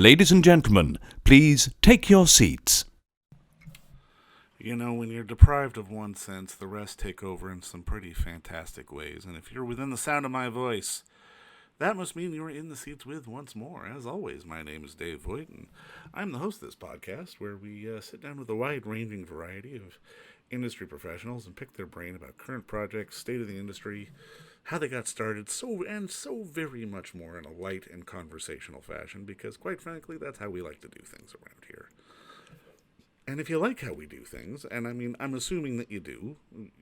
Ladies and gentlemen, please take your seats. You know, when you're deprived of one sense, the rest take over in some pretty fantastic ways. And if you're within the sound of my voice, that must mean you're in the seats with once more. As always, my name is Dave Voigt, and I'm the host of this podcast where we sit down with a wide-ranging variety of industry professionals and pick their brain about current projects, state of the industry, how they got started, so very much more in a light and conversational fashion, because quite frankly, that's how we like to do things around here. And if you like how we do things, and I mean, I'm assuming that you do,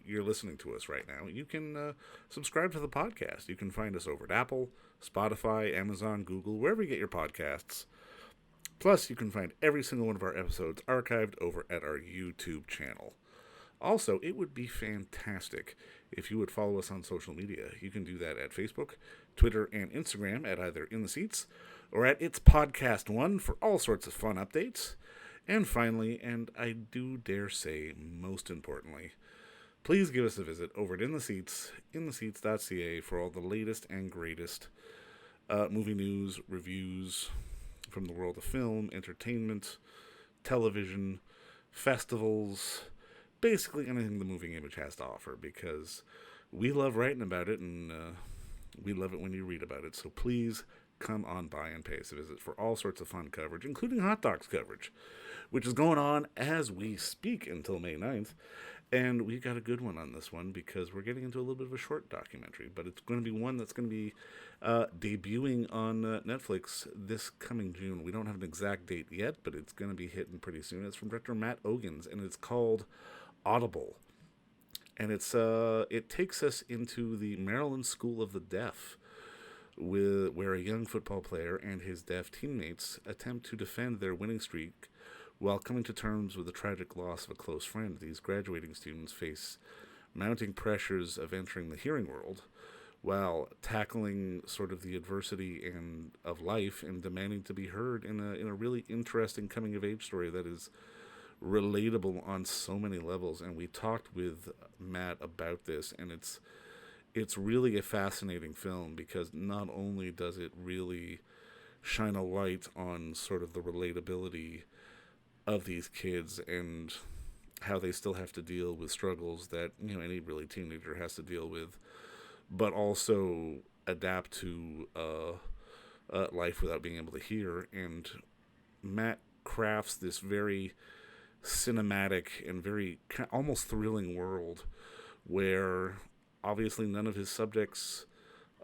you're listening to us right now, you can subscribe to the podcast. You can find us over at Apple, Spotify, Amazon, Google, wherever you get your podcasts. Plus, you can find every single one of our episodes archived over at our YouTube channel. Also, it would be fantastic if you would follow us on social media. You can do that at Facebook, Twitter, and Instagram at either In the Seats or at It's Podcast One for all sorts of fun updates. And finally, and I do dare say most importantly, please give us a visit over at In the Seats, intheseats.ca, for all the latest and greatest movie news, reviews from the world of film, entertainment, television, festivals, basically anything the moving image has to offer, because we love writing about it, and we love it when you read about it. So please come on by and pay us a visit for all sorts of fun coverage, including hot dogs coverage, which is going on as we speak until May 9th. And we got a good one on this one because we're getting into a little bit of a short documentary, but it's going to be one that's going to be debuting on Netflix this coming June. We don't have an exact date yet, but it's going to be hitting pretty soon. It's from director Matt Ogens, and it's called Audible. And it takes us into the Maryland School of the Deaf, where a young football player and his deaf teammates attempt to defend their winning streak while coming to terms with the tragic loss of a close friend. These graduating students face mounting pressures of entering the hearing world while tackling sort of the adversity of life and demanding to be heard in a really interesting coming-of-age story that is relatable on so many levels. And we talked with Matt about this, and it's really a fascinating film because not only does it really shine a light on sort of the relatability of these kids and how they still have to deal with struggles that, you know, any really teenager has to deal with, but also adapt to life without being able to hear. And Matt crafts this very cinematic and very almost thrilling world where obviously none of his subjects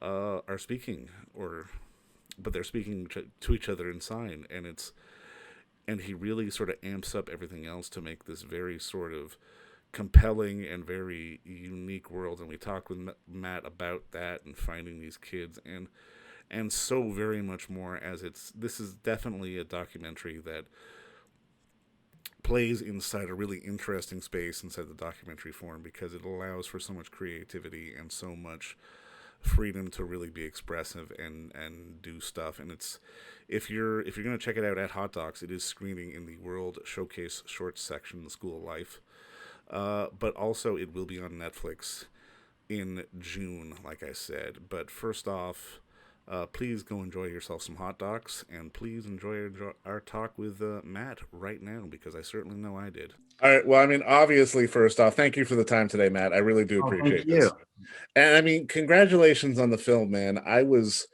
are speaking, but they're speaking to each other in sign, and he really sort of amps up everything else to make this very sort of compelling and very unique world. And we talked with Matt about that and finding these kids and so very much more, as this is definitely a documentary that plays inside a really interesting space inside the documentary form, because it allows for so much creativity and so much freedom to really be expressive and do stuff. And if you're going to check it out at Hot Docs, it is screening in the World Showcase Shorts section, the School of Life, but also it will be on Netflix in June, like I said. But first off, please go enjoy yourself some hot dogs, and please enjoy our talk with Matt right now, because I certainly know I did. All right. Well, I mean, obviously, first off, thank you for the time today, Matt. I really do appreciate this. And I mean, congratulations on the film, man. I was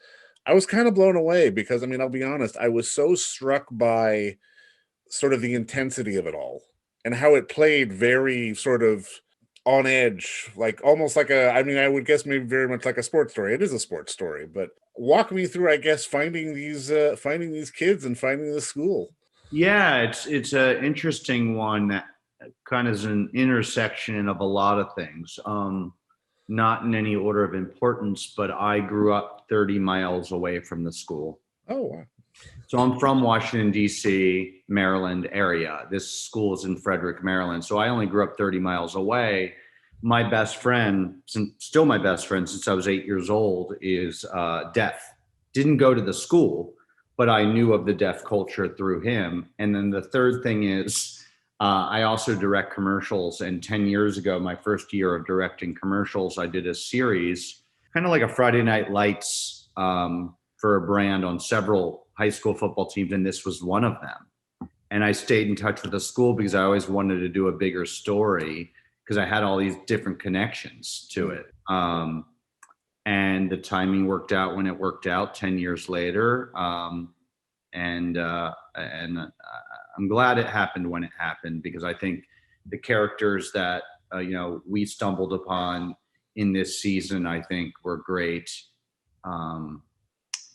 kind of blown away because, I mean, I'll be honest, I was so struck by sort of the intensity of it all and how it played very sort of on edge, like almost like I would guess maybe very much like a sports story. It is a sports story, but walk me through, I guess, finding these kids and finding the school. Yeah, it's an interesting one that kind of is an intersection of a lot of things. Not in any order of importance, but I grew up 30 miles away from the school. Oh, wow. So I'm from Washington, D.C., Maryland area. This school is in Frederick, Maryland. So I only grew up 30 miles away. My best friend, still my best friend since I was 8 years old, is deaf. Didn't go to the school, but I knew of the deaf culture through him. And then the third thing is I also direct commercials. And 10 years ago, my first year of directing commercials, I did a series, kind of like a Friday Night Lights for a brand on several high school football teams, and this was one of them. And I stayed in touch with the school because I always wanted to do a bigger story because I had all these different connections to it. And the timing worked out when it worked out 10 years later. And I'm glad it happened when it happened, because I think the characters that we stumbled upon in this season, I think, were great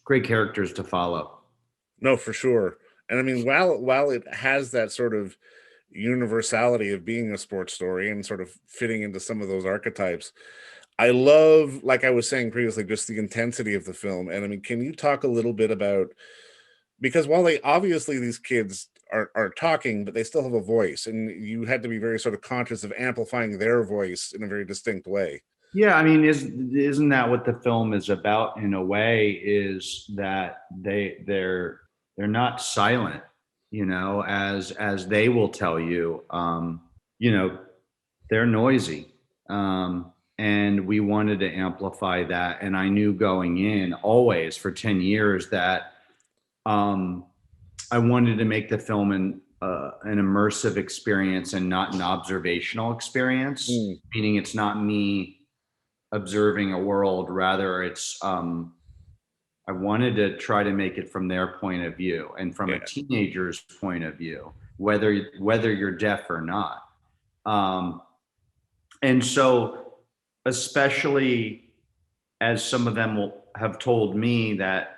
characters to follow. No, for sure. And I mean, while it has that sort of universality of being a sports story and sort of fitting into some of those archetypes, I love, like I was saying previously, just the intensity of the film. And I mean, can you talk a little bit about, because while they obviously these kids are talking, but they still have a voice, and you had to be very sort of conscious of amplifying their voice in a very distinct way. Yeah, I mean, isn't that what the film is about in a way? Is that they're not silent, as they will tell you. They're noisy, and we wanted to amplify that. And I knew going in always for 10 years that I wanted to make the film an immersive experience and not an observational experience. Meaning it's not me observing a world, rather it's I wanted to try to make it from their point of view and from a teenager's point of view, whether you're deaf or not. And so, especially as some of them will have told me that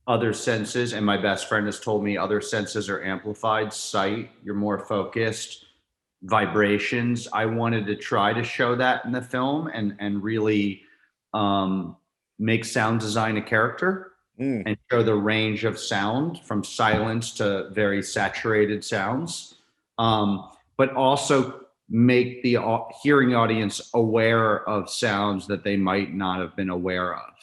other senses, and my best friend has told me other senses are amplified: sight, you're more focused, vibrations. I wanted to try to show that in the film and really make sound design a character and show the range of sound from silence to very saturated sounds, but also make the hearing audience aware of sounds that they might not have been aware of.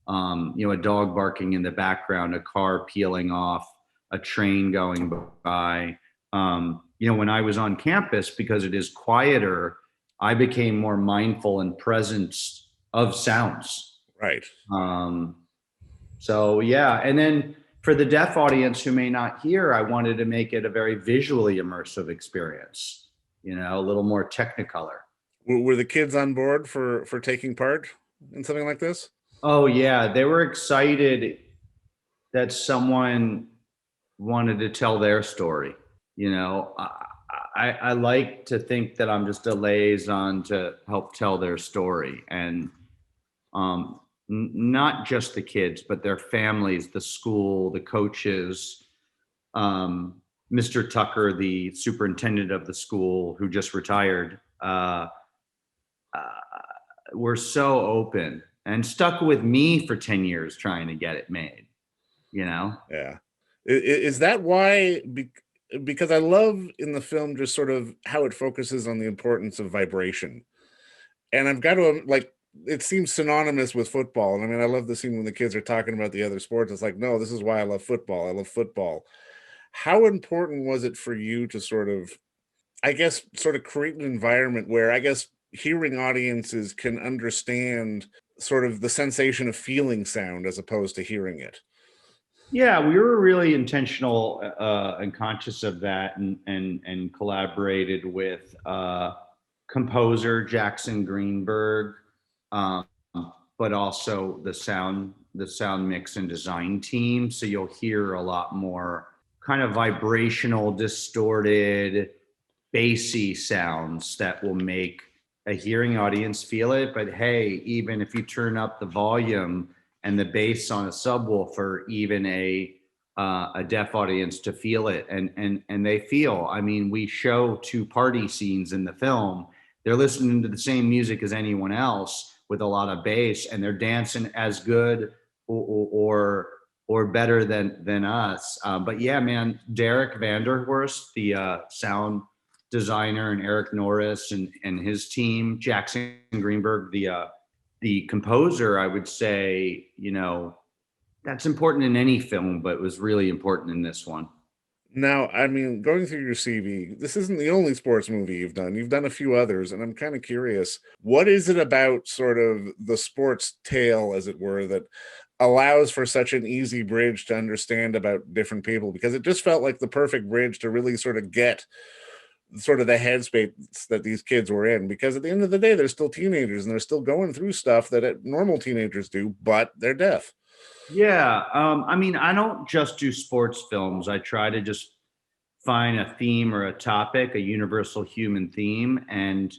A dog barking in the background, a car peeling off, a train going by. When I was on campus, because it is quieter, I became more mindful and present of sounds. Right. So yeah. And then for the deaf audience who may not hear, I wanted to make it a very visually immersive experience, a little more technicolor. Were the kids on board for taking part in something like this? Oh yeah. They were excited that someone wanted to tell their story. I like to think that I'm just a liaison to help tell their story, and not just the kids, but their families, the school, the coaches. Mr. Tucker, the superintendent of the school, who just retired, were so open and stuck with me for 10 years trying to get it made. Yeah. Is that why? Because I love in the film just sort of how it focuses on the importance of vibration. And I've got to, like, it seems synonymous with football. And I mean, I love the scene when the kids are talking about the other sports. It's like, no, this is why I love football. I love football. How important was it for you to sort of create an environment where, I guess, hearing audiences can understand sort of the sensation of feeling sound as opposed to hearing it? Yeah, we were really intentional and conscious of that, and collaborated with composer Jackson Greenberg, but also the sound mix and design team. So you'll hear a lot more kind of vibrational, distorted, bassy sounds that will make a hearing audience feel it. But hey, even if you turn up the volume and the bass on a subwoofer, even a deaf audience to feel it, and they feel. I mean, we show 2 party scenes in the film. They're listening to the same music as anyone else with a lot of bass, and they're dancing as good or better than us. But yeah, man, Derek Vanderhorst, the sound designer, and Eric Norris and his team, Jackson Greenberg, the composer, I would say, that's important in any film, but it was really important in this one. Now, I mean, going through your CV, this isn't the only sports movie you've done. You've done a few others, and I'm kind of curious, what is it about sort of the sports tale, as it were, that allows for such an easy bridge to understand about different people, because it just felt like the perfect bridge to really sort of get sort of the headspace that these kids were in, because at the end of the day they're still teenagers and they're still going through stuff that normal teenagers do, but they're deaf. Yeah. I mean, I don't just do sports films. I try to just find a theme or a topic, a universal human theme, and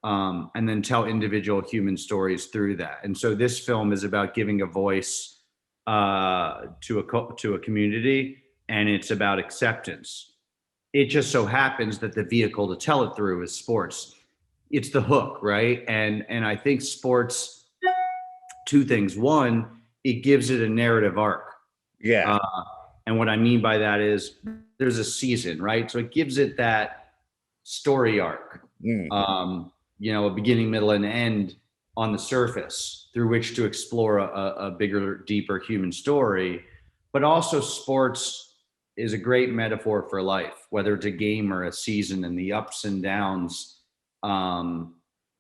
then tell individual human stories through that. And so this film is about giving a voice to a community, and it's about acceptance. It just so happens that the vehicle to tell it through is sports. It's the hook, right? And I think sports, two things. One, it gives it a narrative arc. Yeah. And what I mean by that is there's a season, right? So it gives it that story arc, a beginning, middle, and end on the surface through which to explore a bigger, deeper human story. But also, sports is a great metaphor for life, whether it's a game or a season, and the ups and downs,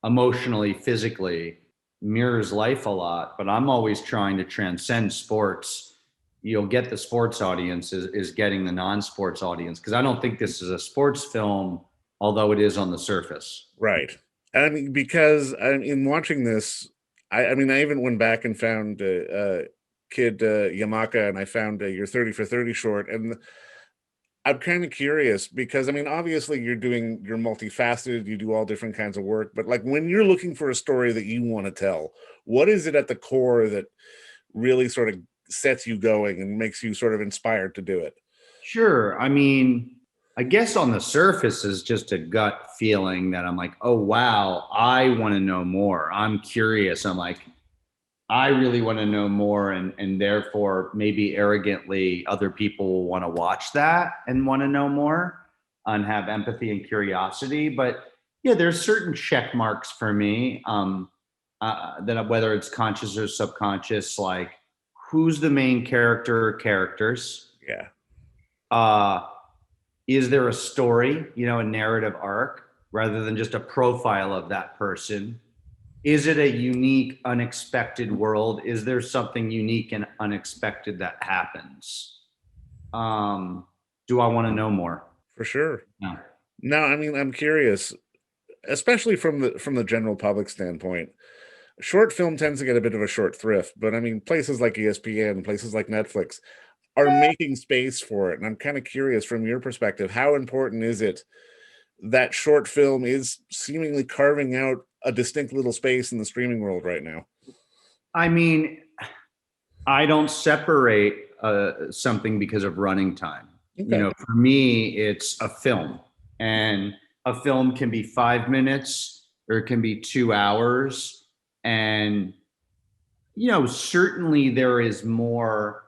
emotionally, physically, mirrors life a lot. But I'm always trying to transcend sports. You'll get the sports audience is getting the non-sports audience, because I don't think this is a sports film, although it is on the surface. Right. I mean, because in watching this, I mean, I even went back and found Kid Yamaka, and I found your 30 for 30 short. And I'm kind of curious because, I mean, obviously you're multifaceted, you do all different kinds of work, but like when you're looking for a story that you want to tell, what is it at the core that really sort of sets you going and makes you sort of inspired to do it? Sure. I mean, I guess on the surface is just a gut feeling that I'm like, oh, wow, I want to know more. I'm curious. I'm like, I really want to know more. And therefore, maybe arrogantly, other people will want to watch that and want to know more and have empathy and curiosity. But yeah, there's certain check marks for me, that whether it's conscious or subconscious, like who's the main character or characters? Yeah. Is there a story, a narrative arc, rather than just a profile of that person? Is it a unique, unexpected world? Is there something unique and unexpected that happens? Do I want to know more? For sure. No. No, I mean, I'm curious, especially from the general public standpoint. Short film tends to get a bit of a short thrift, but I mean, places like ESPN, places like Netflix are making space for it. And I'm kind of curious from your perspective, how important is it that short film is seemingly carving out a distinct little space in the streaming world right now? I mean, I don't separate something because of running time. Okay. For me, it's a film, and a film can be 5 minutes or it can be 2 hours. And, certainly there is more,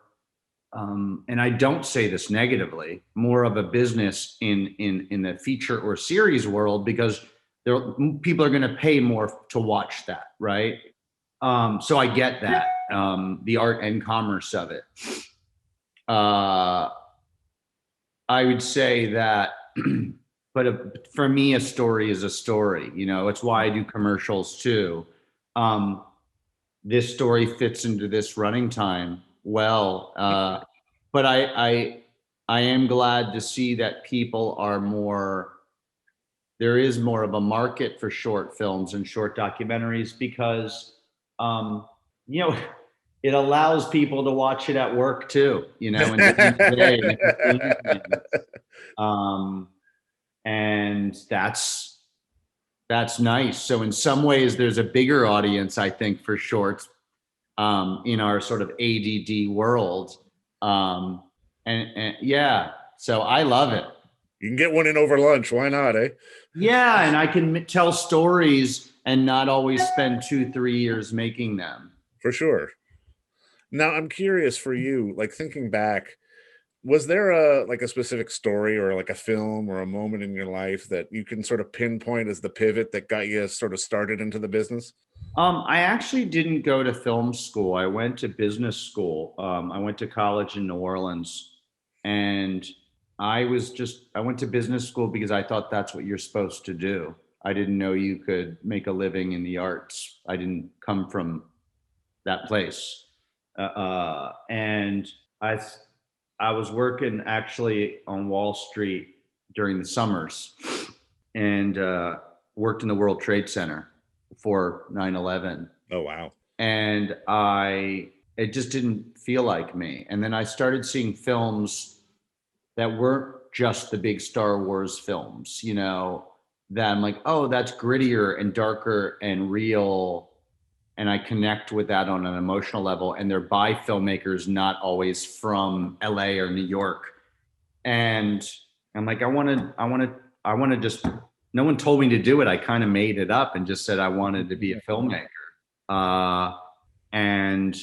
and I don't say this negatively, more of a business in the feature or series world, because people are going to pay more to watch that, right? So I get that, the art and commerce of it. I would say that, but for me, a story is a story. It's why I do commercials too. This story fits into this running time well, but I am glad to see that people are more. There is more of a market for short films and short documentaries, because, it allows people to watch it at work too, and during the day and in the evening. And that's nice. So in some ways, there's a bigger audience, I think, for shorts, in our sort of ADD world. And yeah, so I love it. You can get one in over lunch. Why not, eh? Yeah, and I can tell stories and not always spend 2-3 years making them. For sure. Now, I'm curious for you, like thinking back, was there a specific story or like a film or a moment in your life that you can sort of pinpoint as the pivot that got you sort of started into the business? I actually didn't go to film school. I went to business school. I went to college in New Orleans, and I went to business school because I thought that's what you're supposed to do. I didn't know you could make a living in the arts. I didn't come from that place. And I I was working actually on Wall Street during the summers, and worked in the World Trade Center before 9/11. Oh, wow. And it just didn't feel like me. And then I started seeing films that weren't just the big Star Wars films, that I'm like, oh, that's grittier and darker and real. And I connect with that on an emotional level. And they're by filmmakers, not always from LA or New York. And I'm like, I want to just, no one told me to do it. I kind of made it up and just said I wanted to be a filmmaker. And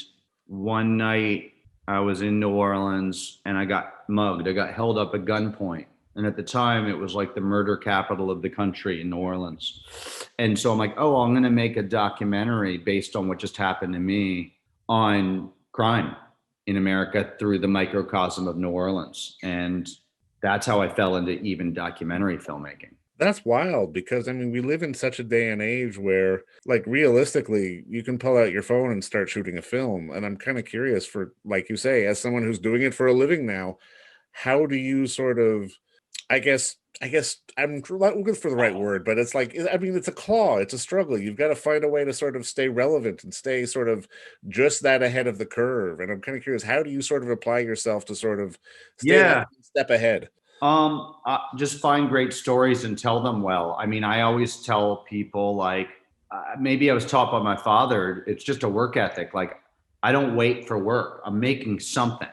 one night I was in New Orleans and I got mugged. I got held up at gunpoint. And at the time, it was like the murder capital of the country in New Orleans. And so I'm like, oh, I'm going to make a documentary based on what just happened to me on crime in America through the microcosm of New Orleans. And that's how I fell into even documentary filmmaking. That's wild because, I mean, we live in such a day and age where, like, realistically, you can pull out your phone and start shooting a film. And I'm kind of curious for, like you say, as someone who's doing it for a living now, how do you sort of, I guess I'm not looking for the right word, but it's like, I mean, it's a claw, it's a struggle. You've got to find a way to sort of stay relevant and stay sort of just that ahead of the curve. And I'm kind of curious, how do you sort of apply yourself to sort of stay that step ahead? Just find great stories and tell them well. I mean, I always tell people, like, maybe I was taught by my father, it's just a work ethic. Like, I don't wait for work. I'm making something.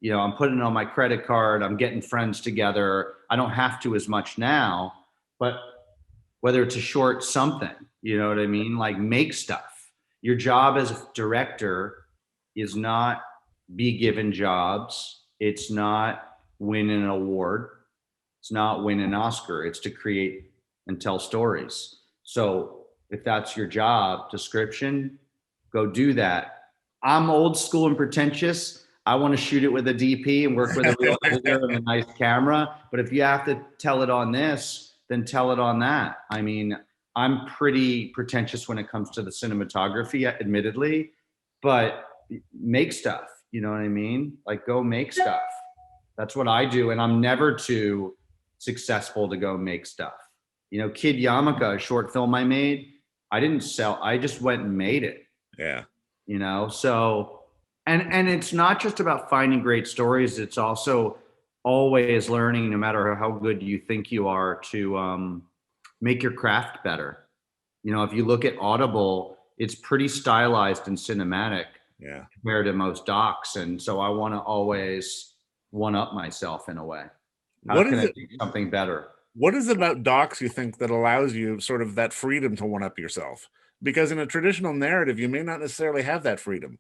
I'm putting it on my credit card. I'm getting friends together. I don't have to as much now, but whether it's a short something, you know what I mean? Like, make stuff. Your job as a director is not be given jobs. It's not win an award. It's not win an Oscar. It's to create and tell stories. So if that's your job description, go do that. I'm old school and pretentious. I want to shoot it with a DP and work with a real editor and a nice camera. But if you have to tell it on this, then tell it on that. I mean, I'm pretty pretentious when it comes to the cinematography, admittedly, but make stuff. You know what I mean? Like, go make stuff. That's what I do. And I'm never too successful to go make stuff. Kid Yamaka, a short film I made, I didn't sell. I just went and made it. Yeah. So, and it's not just about finding great stories. It's also always learning, no matter how good you think you are, to make your craft better. If you look at Audible, it's pretty stylized and cinematic compared to most docs. And so I want to always one up myself in a way. How can I do something better? What is it about docs you think that allows you sort of that freedom to one up yourself? Because in a traditional narrative, you may not necessarily have that freedom.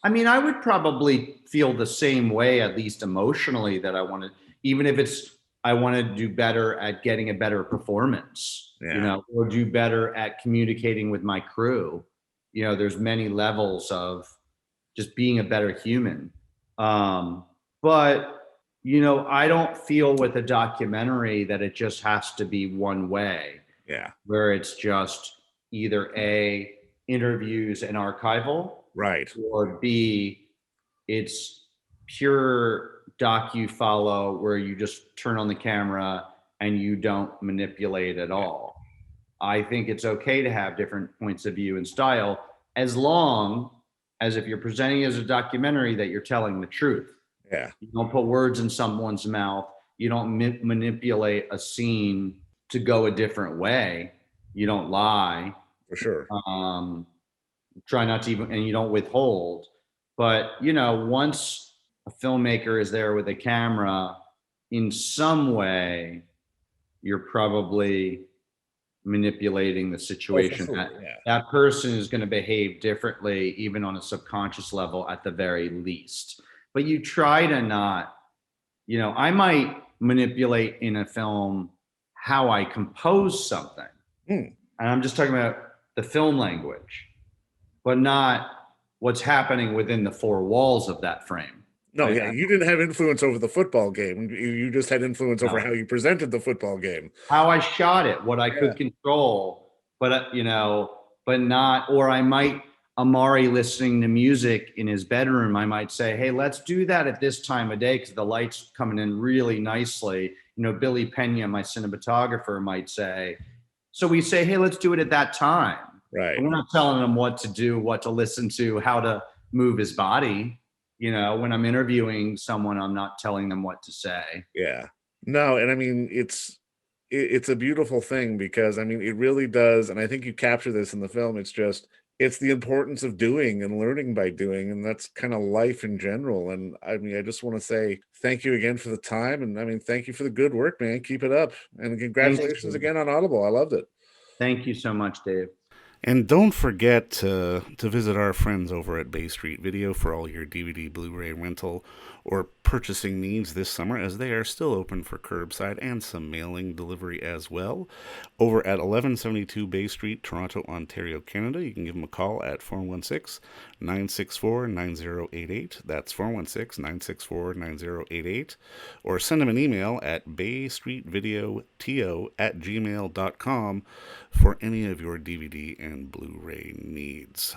I mean, I would probably feel the same way, at least emotionally, that I want to, even if I want to do better at getting a better performance, or do better at communicating with my crew. There's many levels of just being a better human. But I don't feel with a documentary that it just has to be one way. Yeah. Where it's just either A, interviews and archival. Right. Or B, it's pure docu-follow where you just turn on the camera and you don't manipulate at all. I think it's okay to have different points of view and style, as long as, if you're presenting as a documentary, that you're telling the truth. Yeah. You don't put words in someone's mouth. You don't manipulate a scene to go a different way. You don't lie. For sure. Try not to even, and you don't withhold. But, once a filmmaker is there with a camera, in some way, you're probably manipulating the situation. That person is going to behave differently, even on a subconscious level, at the very least. But you try to not, I might manipulate in a film how I compose something. And I'm just talking about the film language, but not what's happening within the four walls of that frame. No, yeah, you didn't have influence over the football game. You just had influence over how you presented the football game. How I shot it, what I could control, but but not, or I might Amaree listening to music in his bedroom, I might say, hey, let's do that at this time of day because the light's coming in really nicely. Billy Pena, my cinematographer, might say. So we say, hey, let's do it at that time. Right. But we're not telling him what to do, what to listen to, how to move his body. When I'm interviewing someone, I'm not telling them what to say. Yeah. No, and I mean, it's a beautiful thing because I mean, it really does, and I think you capture this in the film. It's the importance of doing and learning by doing, and that's kind of life in general. And I mean, I just want to say thank you again for the time, and I mean, thank you for the good work, man. Keep it up, and congratulations again on Audible. I loved it. Thank you so much, Dave. And don't forget to visit our friends over at Bay Street Video for all your DVD, Blu-ray rental, or purchasing needs this summer, as they are still open for curbside and some mailing delivery as well. Over at 1172 Bay Street, Toronto, Ontario, Canada, you can give them a call at 416-964-9088. That's 416-964-9088. Or send them an email at baystreetvideoto@gmail.com for any of your DVD and Blu-ray needs.